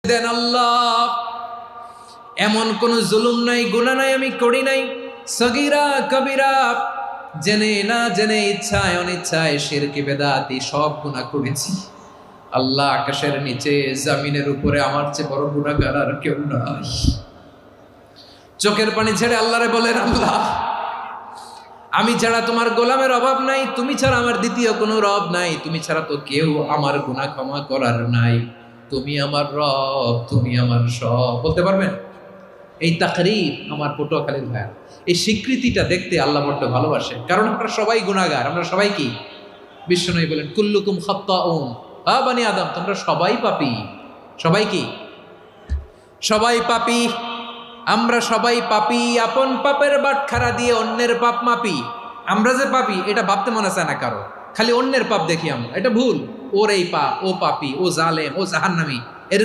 দেন আল্লাহ। এমন কোন জুলুম নাই, গুনাহ নাই আমি করি নাই, সগীরা কবিরা, জেনে না জেনে, ইচ্ছায় অনিচ্ছায়, শিরকি বেদাতি সব গুনাহ করেছি। আল্লাহ, আকাশের নিচে জমিনের উপরে আমার চেয়ে বড় গুনাহগার আর কেউ নাই। চোখের পানি ছেড়ে আল্লাহরে বলেন, আল্লাহ আমি ছাড়া তোমার গোলামের অভাব নাই, তুমি ছাড়া আমার দ্বিতীয় কোনো রব নাই, তুমি ছাড়া তো কেউ আমার গুনাহ ক্ষমা করার নাই, তুমি আমার রব, তুমি আমার সব। বলতে পারবেন? এই তাকরীর আমার পটুয়াখালীর ভাইয়া, এই স্বীকৃতিটা দেখতে আল্লাহ বড্ড ভালোবাসে, কারণ আমরা সবাই গুনাহগার। আমরা সবাই কি? বিশ্বনবী বলেন, কুল্লুকুম খাত্তাউন, বানি আদম, তোমরা সবাই পাপী। সবাই কি? সবাই পাপী। আমরা সবাই পাপী। আপন পাপের বাটখারা দিয়ে অন্যের পাপ মাপি। আমরা যে পাপী এটা ভাবতে মনে চায় না কারো, খালি অন্যের পাপ দেখি আমরা, এটা ভুল। ওর এই পাপ, ও পাপী, ও জালেম, ও জাহান্নামী।